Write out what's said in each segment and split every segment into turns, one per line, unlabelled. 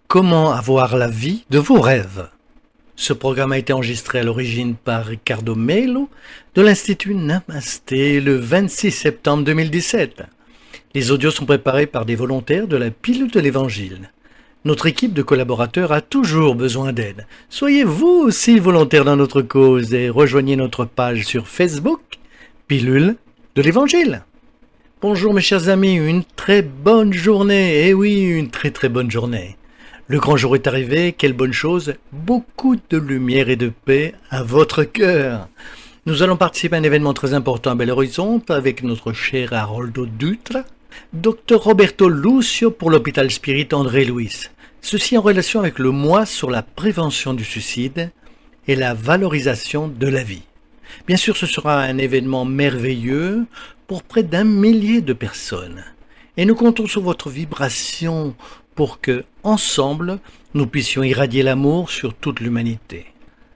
Comment avoir la vie de vos rêves? Ce programme a été enregistré à l'origine par Ricardo Melo de l'Institut Namasté le 26 septembre 2017. Les audios sont préparés par des volontaires de la Pilule de l'Évangile. Notre équipe de collaborateurs a toujours besoin d'aide. Soyez vous aussi volontaire dans notre cause et rejoignez notre page sur Facebook, Pilule de l'Évangile. Bonjour mes chers amis, une très bonne journée. Eh oui, une très bonne journée. Le grand jour est arrivé, quelle bonne chose, beaucoup de lumière et de paix à votre cœur. Nous allons participer à un événement très important à Belo Horizonte avec notre cher Haroldo Dutra, Dr Roberto Lucio pour l'hôpital Spirit André Louis. Ceci en relation avec le mois sur la prévention du suicide et la valorisation de la vie. Bien sûr, ce sera un événement merveilleux pour près d'1 millier de personnes. Et nous comptons sur votre vibration pour que, ensemble, nous puissions irradier l'amour sur toute l'humanité.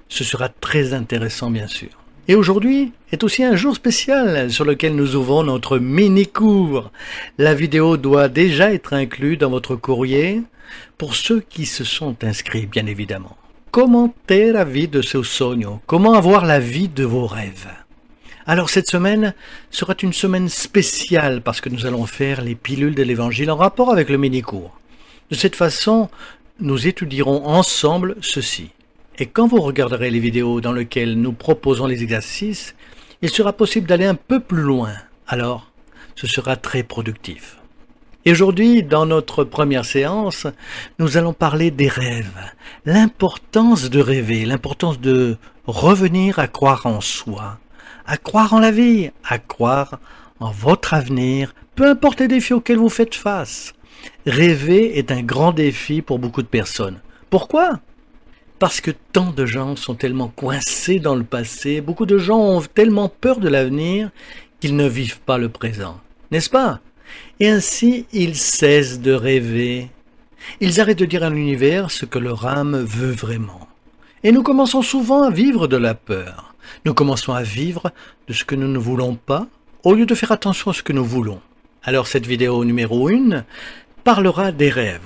Ce sera très intéressant, bien sûr. Et aujourd'hui est aussi un jour spécial sur lequel nous ouvrons notre mini-cours. La vidéo doit déjà être inclue dans votre courrier pour ceux qui se sont inscrits, bien évidemment. Comment ter la vie de seu sonho? Comment avoir la vie de vos rêves? Alors cette semaine sera une semaine spéciale parce que nous allons faire les pilules de l'Évangile en rapport avec le mini-cours. De cette façon, nous étudierons ensemble ceci. Et quand vous regarderez les vidéos dans lesquelles nous proposons les exercices, il sera possible d'aller un peu plus loin. Alors, ce sera très productif. Et aujourd'hui, dans notre première séance, nous allons parler des rêves. L'importance de rêver, l'importance de revenir à croire en soi, à croire en la vie, à croire en votre avenir, peu importe les défis auxquels vous faites face. Rêver est un grand défi pour beaucoup de personnes. Pourquoi? Parce que tant de gens sont tellement coincés dans le passé, beaucoup de gens ont tellement peur de l'avenir qu'ils ne vivent pas le présent, n'est-ce pas? Et ainsi, ils cessent de rêver. Ils arrêtent de dire à l'univers ce que leur âme veut vraiment. Et nous commençons souvent à vivre de la peur. Nous commençons à vivre de ce que nous ne voulons pas, au lieu de faire attention à ce que nous voulons. Alors cette vidéo numéro 1 parlera des rêves.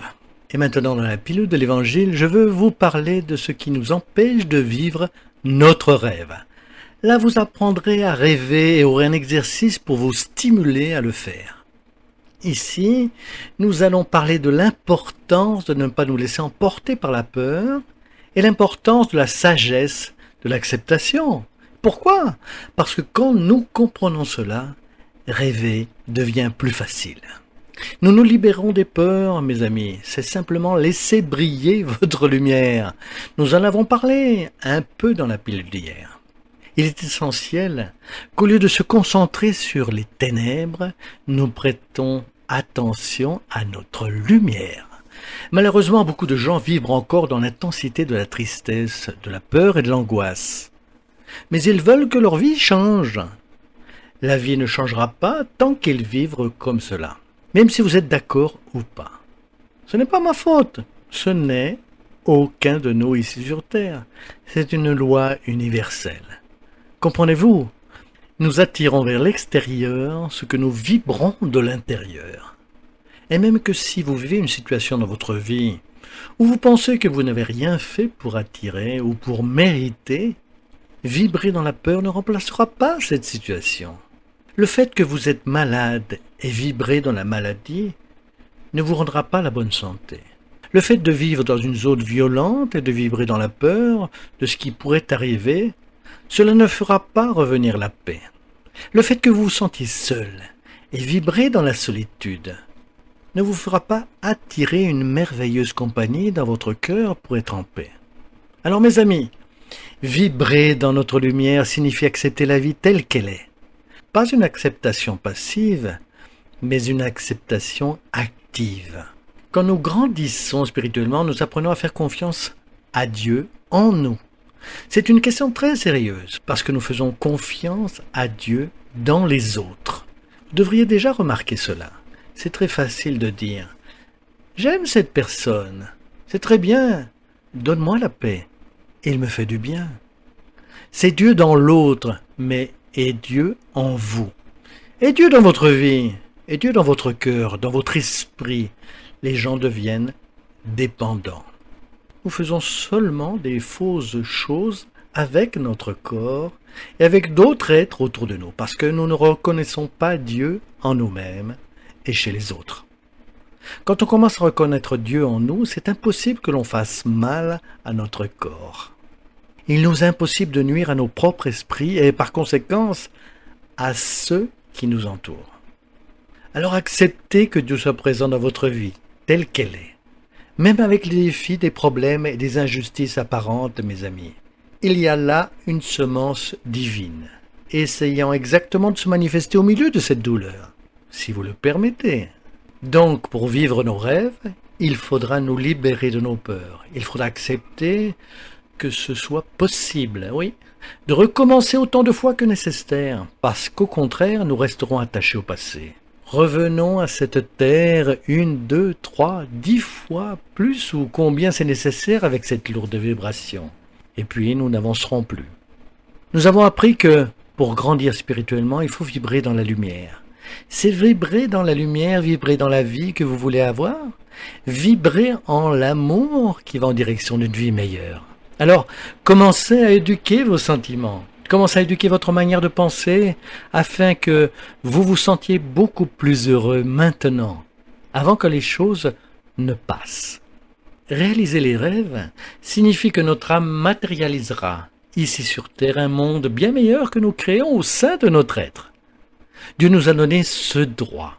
Et maintenant dans la pilule de l'Évangile, je veux vous parler de ce qui nous empêche de vivre notre rêve. Là vous apprendrez à rêver et aurez un exercice pour vous stimuler à le faire. Ici, nous allons parler de l'importance de ne pas nous laisser emporter par la peur et l'importance de la sagesse, de l'acceptation. Pourquoi? Parce que quand nous comprenons cela, rêver devient plus facile. Nous nous libérons des peurs, mes amis. C'est simplement laisser briller votre lumière. Nous en avons parlé un peu dans la pilule d'hier. Il est essentiel qu'au lieu de se concentrer sur les ténèbres, nous prêtons attention à notre lumière. Malheureusement, beaucoup de gens vivent encore dans l'intensité de la tristesse, de la peur et de l'angoisse. Mais ils veulent que leur vie change. La vie ne changera pas tant qu'ils vivent comme cela, même si vous êtes d'accord ou pas. Ce n'est pas ma faute, ce n'est aucun de nous ici sur Terre. C'est une loi universelle. Comprenez-vous? Nous attirons vers l'extérieur ce que nous vibrons de l'intérieur. Et même que si vous vivez une situation dans votre vie où vous pensez que vous n'avez rien fait pour attirer ou pour mériter, vibrer dans la peur ne remplacera pas cette situation. Le fait que vous êtes malade et vibrer dans la maladie ne vous rendra pas la bonne santé. Le fait de vivre dans une zone violente et de vibrer dans la peur de ce qui pourrait arriver, cela ne fera pas revenir la paix. Le fait que vous vous sentiez seul et vibrer dans la solitude ne vous fera pas attirer une merveilleuse compagnie dans votre cœur pour être en paix. Alors mes amis, vibrer dans notre lumière signifie accepter la vie telle qu'elle est. Pas une acceptation passive, mais une acceptation active. Quand nous grandissons spirituellement, nous apprenons à faire confiance à Dieu en nous. C'est une question très sérieuse, parce que nous faisons confiance à Dieu dans les autres. Vous devriez déjà remarquer cela. C'est très facile de dire « J'aime cette personne, c'est très bien, donne-moi la paix, il me fait du bien. » C'est Dieu dans l'autre, mais et Dieu en vous. Et Dieu dans votre vie, et Dieu dans votre cœur, dans votre esprit. Les gens deviennent dépendants. Nous faisons seulement des fausses choses avec notre corps et avec d'autres êtres autour de nous, parce que nous ne reconnaissons pas Dieu en nous-mêmes et chez les autres. Quand on commence à reconnaître Dieu en nous, c'est impossible que l'on fasse mal à notre corps. Il nous est impossible de nuire à nos propres esprits et par conséquence à ceux qui nous entourent. Alors acceptez que Dieu soit présent dans votre vie, telle qu'elle est. Même avec les défis, des problèmes et des injustices apparentes, mes amis. Il y a là une semence divine, essayant exactement de se manifester au milieu de cette douleur, si vous le permettez. Donc, pour vivre nos rêves, il faudra nous libérer de nos peurs. Il faudra accepter que ce soit possible, oui, de recommencer autant de fois que nécessaire, parce qu'au contraire, nous resterons attachés au passé. Revenons à cette terre 1, 2, 3, 10 fois plus ou combien c'est nécessaire avec cette lourde vibration. Et puis nous n'avancerons plus. Nous avons appris que, pour grandir spirituellement, il faut vibrer dans la lumière. C'est vibrer dans la lumière, vibrer dans la vie que vous voulez avoir, vibrer en l'amour qui va en direction d'une vie meilleure. Alors, commencez à éduquer vos sentiments, commencez à éduquer votre manière de penser afin que vous vous sentiez beaucoup plus heureux maintenant, avant que les choses ne passent. Réaliser les rêves signifie que notre âme matérialisera, ici sur Terre, un monde bien meilleur que nous créons au sein de notre être. Dieu nous a donné ce droit.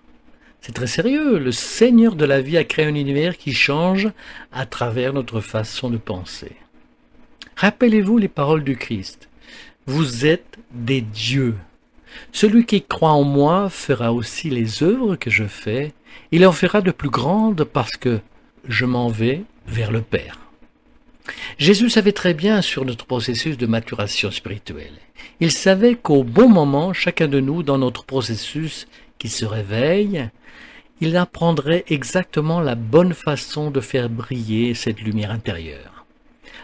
C'est très sérieux, le Seigneur de la vie a créé un univers qui change à travers notre façon de penser. Rappelez-vous les paroles du Christ. Vous êtes des dieux. Celui qui croit en moi fera aussi les œuvres que je fais. Il en fera de plus grandes parce que je m'en vais vers le Père. Jésus savait très bien sur notre processus de maturation spirituelle. Il savait qu'au bon moment, chacun de nous, dans notre processus qui se réveille, il apprendrait exactement la bonne façon de faire briller cette lumière intérieure.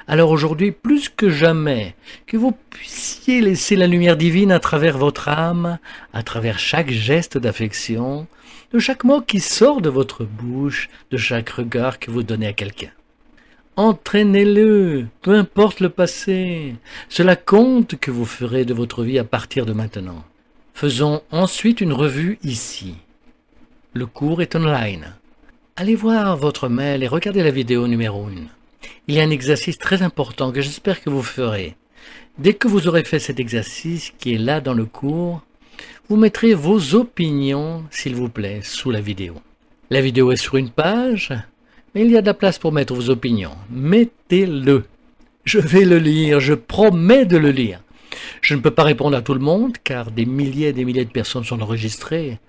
Alors aujourd'hui, plus que jamais, que vous puissiez laisser la lumière divine à travers votre âme, à travers chaque geste d'affection, de chaque mot qui sort de votre bouche, de chaque regard que vous donnez à quelqu'un. Entraînez-le, peu importe le passé. Cela compte que vous ferez de votre vie à partir de maintenant. Faisons ensuite une revue ici. Le cours est online. Allez voir votre mail et regardez la vidéo numéro 1. Il y a un exercice très important que j'espère que vous ferez. Dès que vous aurez fait cet exercice qui est là dans le cours, vous mettrez vos opinions, s'il vous plaît, sous la vidéo. La vidéo est sur une page, mais il y a de la place pour mettre vos opinions. Mettez-le. Je vais le lire, je promets de le lire. Je ne peux pas répondre à tout le monde, car des milliers et des milliers de personnes sont enregistrées.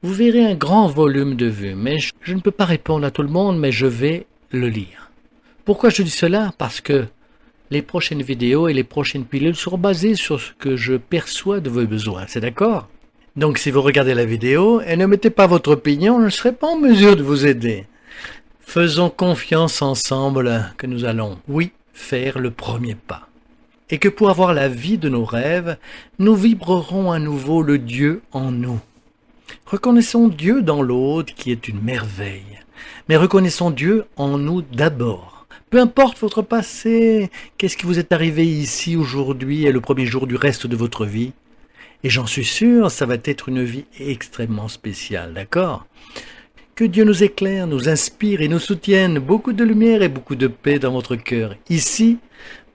Vous verrez un grand volume de vues, mais je ne peux pas répondre à tout le monde, mais je vais le lire. Pourquoi je dis cela? Parce que les prochaines vidéos et les prochaines pilules seront basées sur ce que je perçois de vos besoins, c'est d'accord? Donc si vous regardez la vidéo et ne mettez pas votre opinion, je ne serai pas en mesure de vous aider. Faisons confiance ensemble que nous allons, oui, faire le premier pas. Et que pour avoir la vie de nos rêves, nous vibrerons à nouveau le Dieu en nous. Reconnaissons Dieu dans l'autre qui est une merveille. Mais reconnaissons Dieu en nous d'abord. Peu importe votre passé, qu'est-ce qui vous est arrivé ici aujourd'hui et le premier jour du reste de votre vie. Et j'en suis sûr, ça va être une vie extrêmement spéciale, d'accord? Que Dieu nous éclaire, nous inspire et nous soutienne, beaucoup de lumière et beaucoup de paix dans votre cœur. Ici,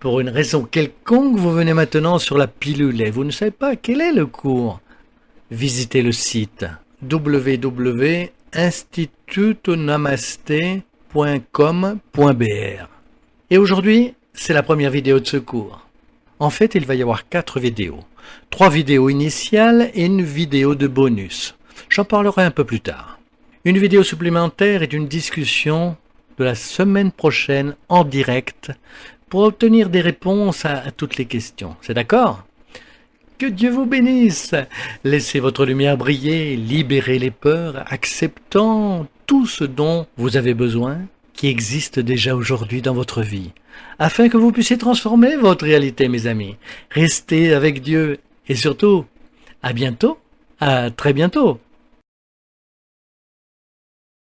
pour une raison quelconque, vous venez maintenant sur la pilule et vous ne savez pas quel est le cours. Visitez le site www.institutonamaste.com.br. Et aujourd'hui, c'est la première vidéo de ce cours. En fait, il va y avoir 4 vidéos. 3 vidéos initiales et une vidéo de bonus. J'en parlerai un peu plus tard. Une vidéo supplémentaire est une discussion de la semaine prochaine en direct pour obtenir des réponses à toutes les questions. C'est d'accord? Que Dieu vous bénisse. Laissez votre lumière briller, libérez les peurs, acceptant tout ce dont vous avez besoin, qui existe déjà aujourd'hui dans votre vie, afin que vous puissiez transformer votre réalité, mes amis. Restez avec Dieu et surtout, à bientôt, à très bientôt.